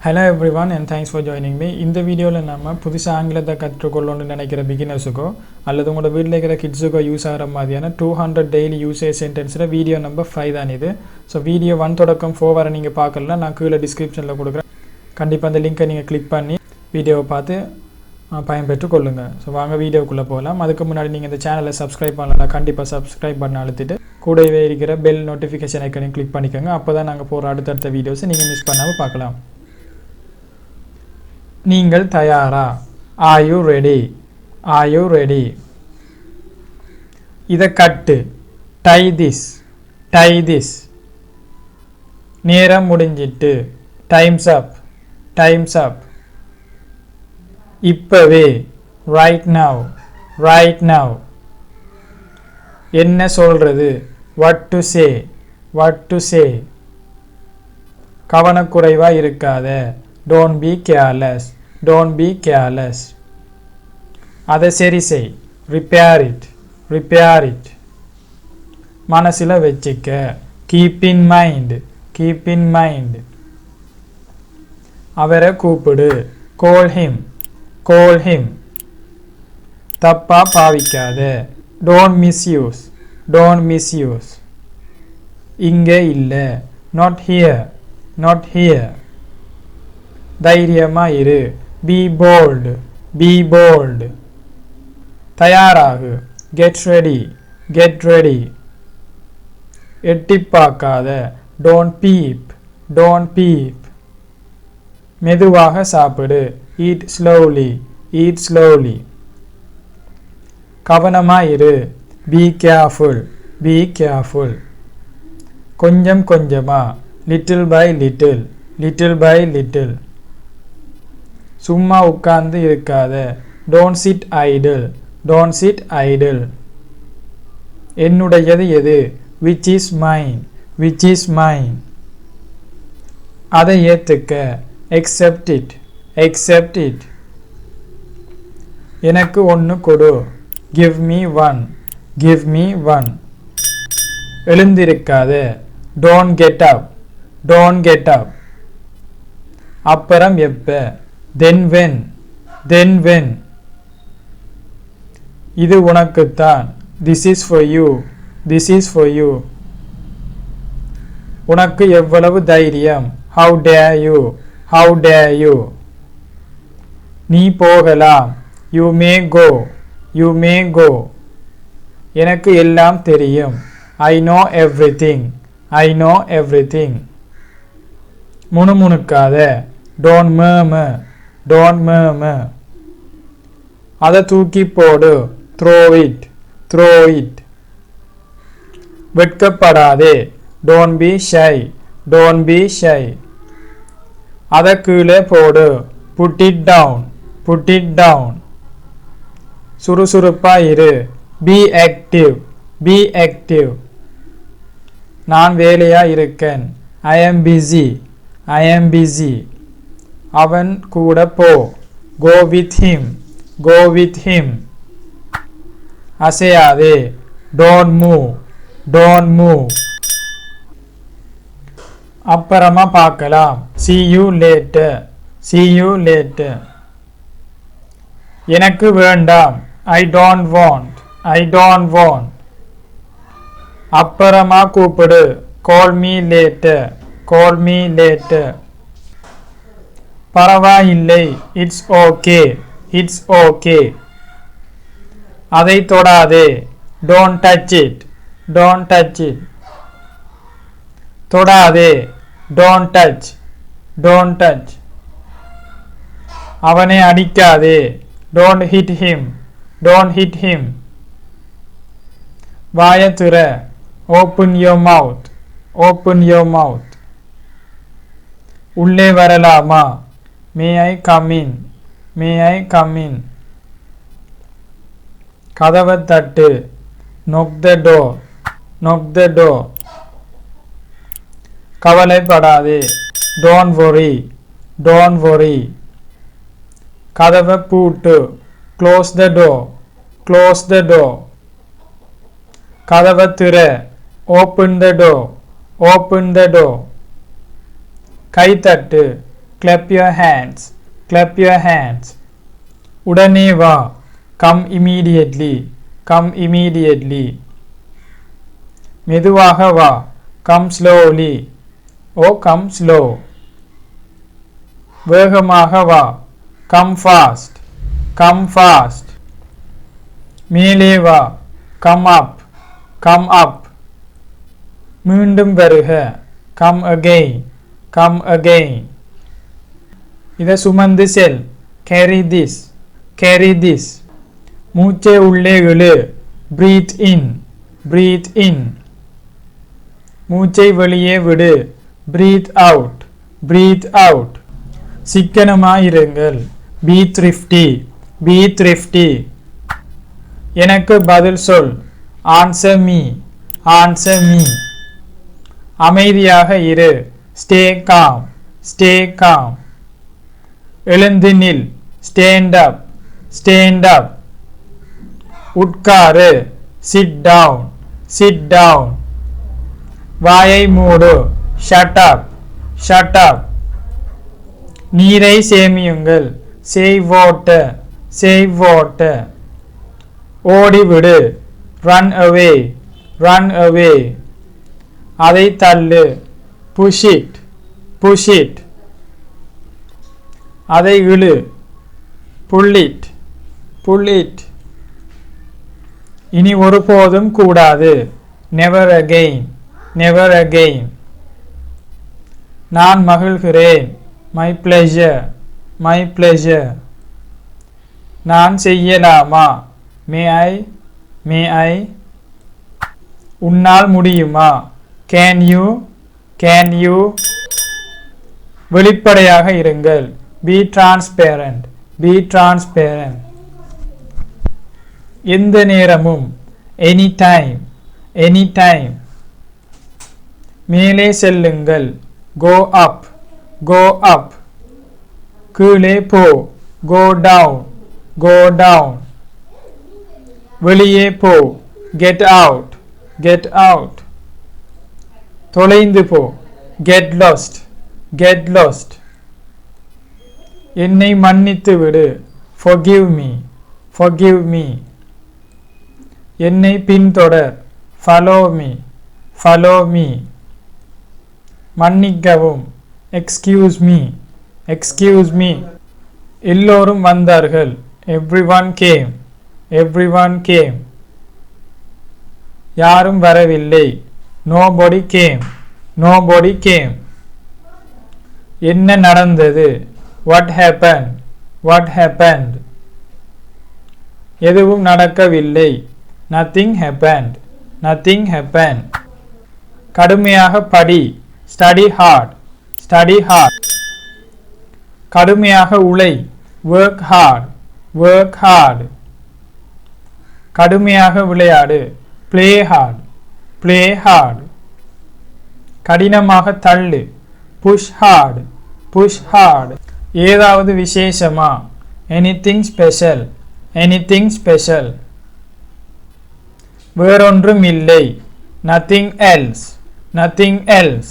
Hello everyone and thanks for joining me. In the video நம்ம புதுசா ஆங்கிலத்தை கற்றுக்கொள்ளணும்னு நினைக்கிற beginnersக்கோ அல்லது உங்க வீட்ல இருக்கிற kidsக்கோ யூஸ் ஆகற மாதிரியான 200 daily usage sentenceல வீடியோ நம்பர் 5 தான் இது. சோ வீடியோ 1 தொடக்கம் 4 வரை நீங்க பார்க்கலாம். நான் கீழ descriptionல கொடுக்கிறேன். கண்டிப்பா அந்த லிங்கை நீங்க கிளிக் பண்ணி வீடியோவை பார்த்து பயன்பெற்றுக் கொள்ளுங்க. சோ வாங்க வீடியோக்குள்ள போலாம். அதுக்கு முன்னாடி நீங்க இந்த சேனலை subscribe பண்ணலனா கண்டிப்பா subscribe பட்டன் அழுத்திட்டு கூடவே இருக்கிற bell notification ஐகானை கிளிக் பண்ணிக்கங்க. அப்பதான் நாங்க போற அடுத்தடுத்த வீடியோஸ் நீங்க மிஸ் பண்ணாம பார்க்கலாம். நீங்கள் தயாரா? Are you ready? Are you ready? இத கட்டு. Tie this. Tie this. நேரம் முடிஞ்சிட்டு. Time's up. Time's up. இப்பவே. Right now. Right now. என்ன சொல்றது? What to say? What to say? கவனக்குறைவா இருக்காத. Don't be careless. Don't be careless. அதை சரி செய். Repair it. Repair it. மனசில வெச்சிக்க. Keep in mind. Keep in mind. அவரை கூப்பிடு. Call him. Call him. தப்பா பாவிக்காத. Don't misuse. Don't misuse. இங்க இல்ல. Not here. Not here. தைரியமா இரு. Be bold. Be bold. தயாராகு. Get ready. Get ready. எட்டிப் பார்க்காத. Don't peep. Don't peep. மெதுவாக சாப்பிடு. Eat slowly. Eat slowly. கவனமா இரு. Be careful. Be careful. கொஞ்சம் கொஞ்சமா. Little by little. Little by little. சும்மா உட்கார்ந்து இருக்காத. Don't sit idle. Don't sit idle. என்னுடையது எது? Which is mine. Which is mine. அதை ஏத்துக்க. Accept it. Accept it. எனக்கு ஒன்னு கொடு. Give me one. Give me one. எழுந்திருக்காத. Don't get up. Don't get up. அப்புறம் எப்ப? Then when. Then when. இது உனக்குத்தான். This is for you. This is for you. உனக்கு எவ்வளவு தைரியம்? How dare you. How dare you. நீ போகலாம். You may go. You may go. எனக்கு எல்லாம் தெரியும். I know everything. I know everything. முணுமுணுக்காத. Don't murmur. Don't murmur. அதை தூக்கி போடு. Throw it. Throw it. வெட்கப்படாதே. Don't be shy. Don't be shy. அதை கீழே போடு. Put it down. Put it down. சுறுசுறுப்பா இரு. Be active. Be active. நான் வேலையா இருக்கேன். I am busy. I am busy. அவன் கூட போ. Go with him. Go with him. அசையாதே. Don't move. Don't move. அப்புறமா பார்க்கலாம். See you later. See you later. எனக்கு வேண்டாம். I don't want. I don't want. அப்புறமா கூப்பிடு. Call me later. Call me later. பரவாயில்லை. It's okay. It's okay. அதை தொடாதே. Don't touch it. Don't touch it. தொடாதே. Don't touch. Don't touch. அவனை அடிக்காதே. Don't hit him. Don't hit him. வாயை திற. Open your mouth. Open your mouth. உள்ளே வரலாமா? May I come in? May I come in? கதவை தட்டு. Knock the door. Knock the door. கவலைப்படாதே. Don't worry. Don't worry. கதவை பூட்டு. Close the door. Close the door. கதவை திற. Open the door. Open the door. கை தட்டு. clap your hands, clap your hands. உடனே வா, come immediately, come immediately. மெதுவாக வா, come slowly, or come slow. வேகமாக வா, come fast, come fast. மேலே வா, come up, come up. மீண்டும் வருக, come again, come again. இதை சுமந்து செல், carry this, carry this. மூச்சை உள்ளே இழு, breathe in, breathe in. மூச்சை வெளியே விடு, breathe out, breathe out. சிக்கனமாயிருங்கள், be thrifty, be thrifty. எனக்கு பதில் சொல், answer me, answer me. அமைதியாக இரு, stay calm, stay calm. எழுந்து நில், stand up, stand up. உட்காரு, sit down, sit down. வாயை மூடு, shut up, shut up. நீரை சேமியுங்கள், save water, save water. ஓடிவிடு, run away, run away. அதை தள்ளு, push it, push it. அதை இழு, pull it, pull it. இனி ஒருபோதும் கூடாது, never again, never again. நான் மகிழ்கிறேன், my pleasure, my pleasure. நான் செய்யலாமா, may I, may I. உன்னால் முடியுமா, can you, can you. வெளிப்படையாக இருங்கள், be transparent, be transparent. எந்த நேரமும், anytime, anytime. மேலே செல்லுங்கள், go up, go up. கீழே போ, go down, go down. வெளியே போ, get out, get out. தொலைந்து போ, get lost, get lost. என்னை மன்னித்து விடு, forgive me, forgive me. என்னை பின்தொடர், follow me, follow me. மன்னிக்கவும், excuse me, excuse me. எல்லோரும் வந்தார்கள், everyone came, everyone came. யாரும் வரவில்லை, nobody came, nobody came. என்ன நடந்தது, what happened, what happened. எதுவும் நடக்கவில்லை, nothing happened, nothing happened. கடுமையாக படி, study hard, study hard. கடுமையாக உழை, work hard, work hard. கடுமையாக விளையாடு, play hard, play hard. கடினமாக தள்ளு, push hard, push hard. ஏதாவது விசேஷமா, anything special, anything special. வேறொன்றும் இல்லை, nothing else, nothing else.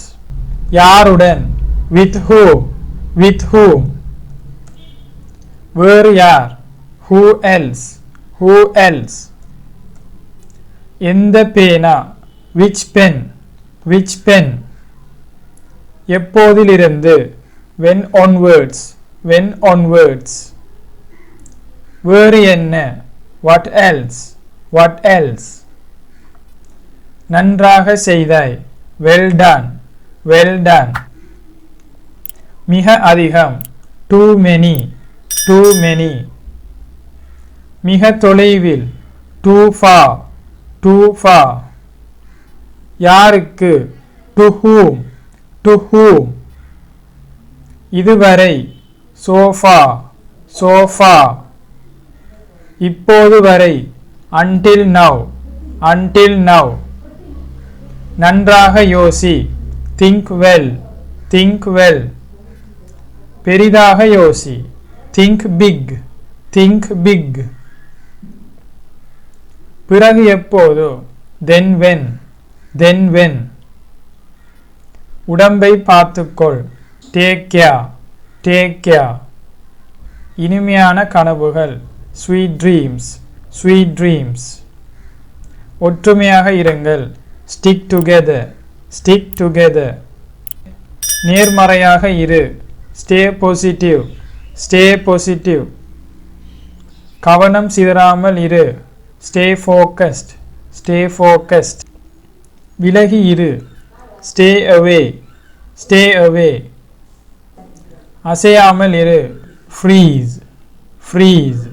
யாருடன், with whom, with whom. வேறு யார், who else, who else. எந்த பேனா, which pen, which pen. எப்போதிலிருந்து, when onwards, when onwards. வேறு என்ன, what else, what else. நன்றாக செய்தாய், well done, well done. மிக அதிகம், too many, too many. மிக தொலைவில், too far, too far. யாருக்கு, to whom, to whom. இதுவரை, so far, so far. இப்போது வரை, until now, until now. நன்றாக யோசி, think well, think well. பெரிதாக யோசி, think big, think big. பிறகு எப்போது, then when, then when. உடம்பை பார்த்துக்கொள், take care, take care. இனிமையான கனவுகள், sweet dreams, sweet dreams. ஒற்றுமையாக இருங்கள், stick together, stick together. நேர்மறையாக இரு, stay positive, stay positive. கவனம் சிதறாமல் இரு, stay focused, stay focused. விலகி இரு, stay away, stay away. அசையாமல் இரு, freeze, freeze.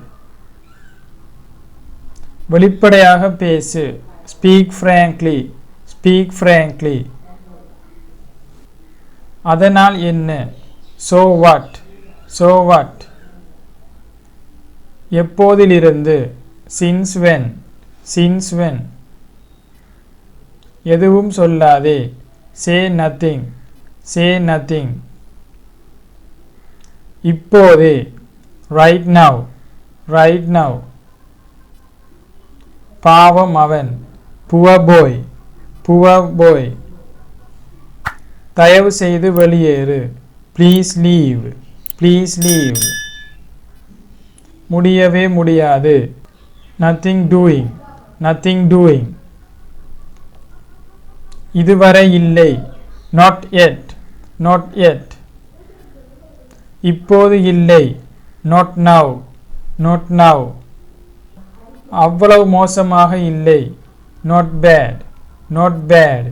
வெளிப்படையாக பேசு, speak frankly, speak frankly. அதனால் என்ன, so what, so what. எப்போதிலிருந்து, since when, since when. எதுவும் சொல்லாதே, say nothing, say nothing. இப்போதே, right now, right now. பாவம் அவன், poor boy, poor boy. தயவு செய்து வெளியேறு, please leave, please leave. முடியவே முடியாது, nothing doing, nothing doing. இதுவரை இல்லை, not yet, not yet. இப்போது இல்லை, not now, not now. அவ்வளவு மோசமாக இல்லை, not bad, not bad.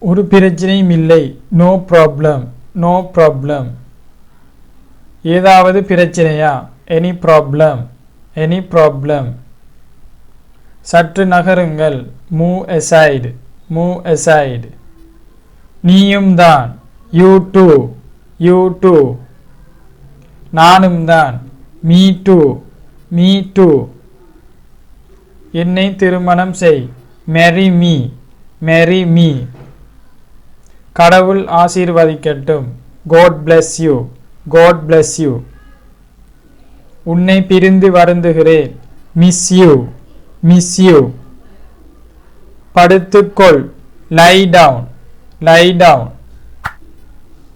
ஒரு பிரச்சனையும் இல்லை, no problem, no problem. ஏதாவது பிரச்சனையா, any problem, any problem. சற்று நகருங்கள், move aside, move aside. நீயும் தான், you too, you too. நானும் தான், me too, me too. என்னை திருமணம் செய், marry me, marry me. கடவுள் ஆசீர்வதிக்கட்டும், God bless you, God bless you. உன்னை பிரிந்து வருந்துகிறேன், miss you, miss you. படுத்துக்கொள், lie down, lie down.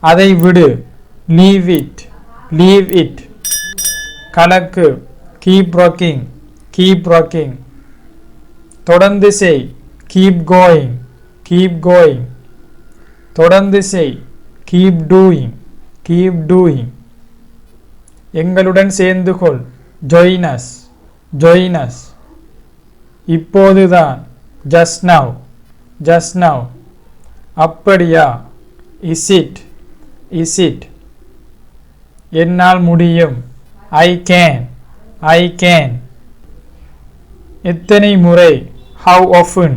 அதை விடு, leave it, leave it. கலக்கு, keep rocking, keep rocking. தொடர்ந்து செய், keep going, keep going. தொடர்ந்து செய், keep doing, keep doing. எங்களுடன் சேர்ந்து கொள், join us, join us. இப்போதுதான், just now, just now. அப்படியா, is it, is it. என்னால் முடியும், I can, I can. எத்தனை முறை, how often,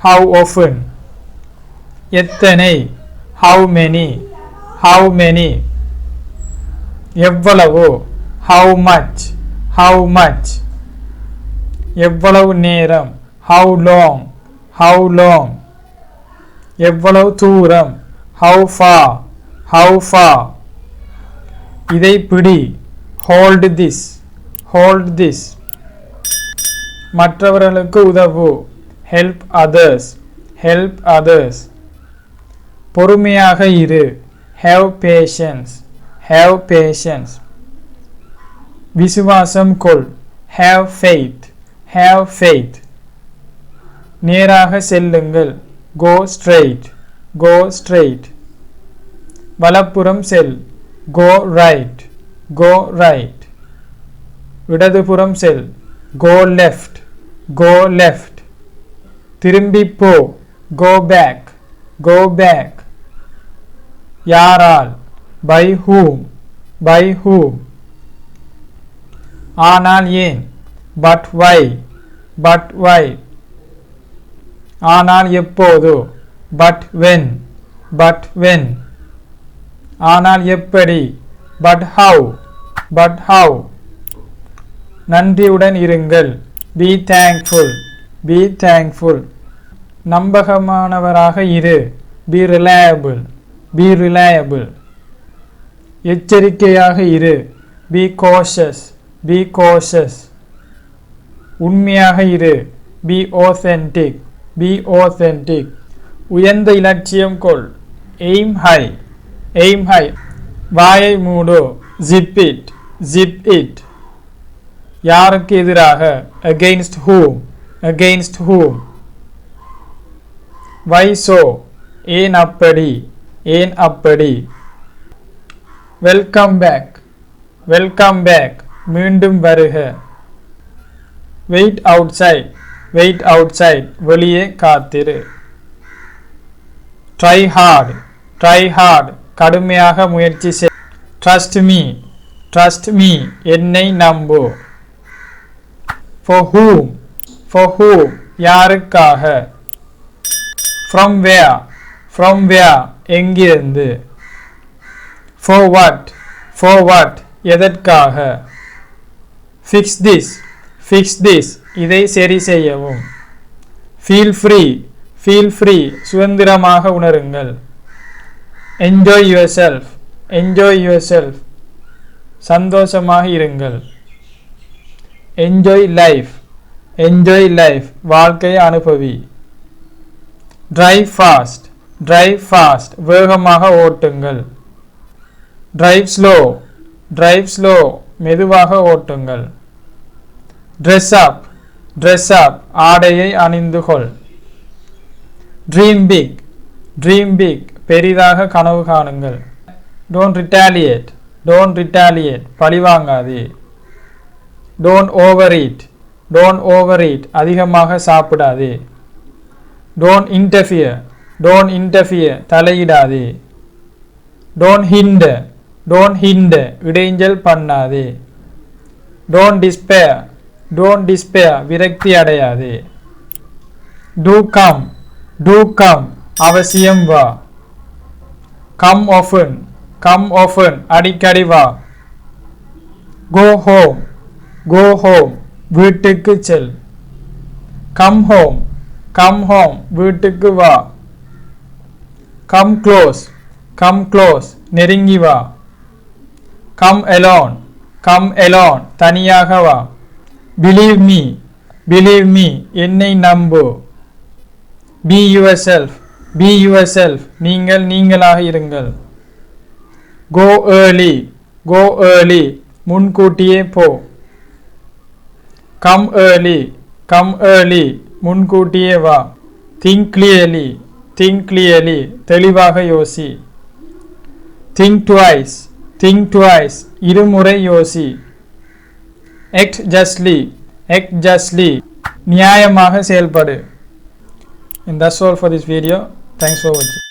how often. எத்தனை, how many, how many. எவ்வளவு, how much, how much. எவ்வளவு நேரம், how long, how long. எவ்வளவு தூரம், how far, how far. இதை பிடி, hold this, hold this. மற்றவர்களுக்கு உதவு, help others, help others. பொறுமையாக இரு, have patience, have patience. விசுவாசம் கொள், have faith, have faith. நேராக செல்லுங்கள், go straight, go straight. வலப்புறம் செல், go right, go right. இடதுபுறம் செல், go left, go left. திரும்பி போ, go back, go back. யாரால், by whom, by whom. ஆனால் ஏன், but why, but why. ஆனால் எப்போது, but when, but when. ஆனால் எப்படி, but how, but how. நன்றியுடன் இருங்கள், be thankful, be thankful. நம்பகமானவராக இரு, be reliable, be reliable. எச்சரிக்கையாக இரு, be cautious, be cautious. உண்மையாக இரு, be authentic, be authentic. உயர்ந்த இலட்சியம் கொள், aim high, aim high. வாயை மூடு. Zip it. Zip it. யாருக்கு எதிராக? Against whom? Against whom? Why so? ஏன் அப்படி? ஏன் அப்படி? Welcome back. Welcome back. மீண்டும் வருக. Wait outside. Wait outside. வெளியே காத்திரு. Try hard. Try hard. கடுமையாக முயற்சி செய். Trust me. Trust me. என்னை நம்பு. For whom? For whom? யாருக்காக? From where? From where? எங்கிருந்து? For what? For what? எதற்காக? Fix this. Fix this. இதை சரி செய்யவும். Feel free. Feel free. சுதந்திரமாக உணருங்கள். Enjoy yourself. Enjoy yourself. சந்தோஷமாக இருங்கள். Enjoy life. Enjoy life. வாழ்க்கையை அனுபவி. Drive fast. Drive fast. வேகமாக ஓட்டுங்கள். Drive slow. Drive slow. மெதுவாக ஓட்டுங்கள். Dress up. Dress up. ஆடையை அணிந்து கொள். Dream big. Dream big. பெரிதாக கனவு காணுங்கள். Don't retaliate. Don't retaliate. பழிவாங்காதே. Don't overeat. Don't overeat. அதிகமாக சாப்பிடாதே. Don't interfere. Don't interfere. தலையிடாதே. Don't hinder. Don't hinder. இடைஞ்சல் பண்ணாதே. Don't despair. Don't despair. விரக்தி அடையாதே. Do come. Do come. அவசியம் வா. Come often. Come often. அடிக்கடி வா. Go home. Go home. வீட்டுக்கு செல். Come home. Come home. வீட்டுக்கு வா. Come close. Come close. நெருங்கி வா. Come alone. Come alone. தனியாக வா. Believe me. Believe me. என்னை நம்பு. Be yourself. Be yourself. நீங்கள் நீங்களாக இருங்கள். Go early. Go early. முன்கூட்டியே போ. Come early. Come early. முன்கூட்டியே வா. Think clearly. Think clearly. தெளிவாக யோசி. Think twice. Think twice. இருமுறை யோசி. Act justly. Act justly. நியாயமாக செயல்படு. And that's all for this video. Thanks for watching.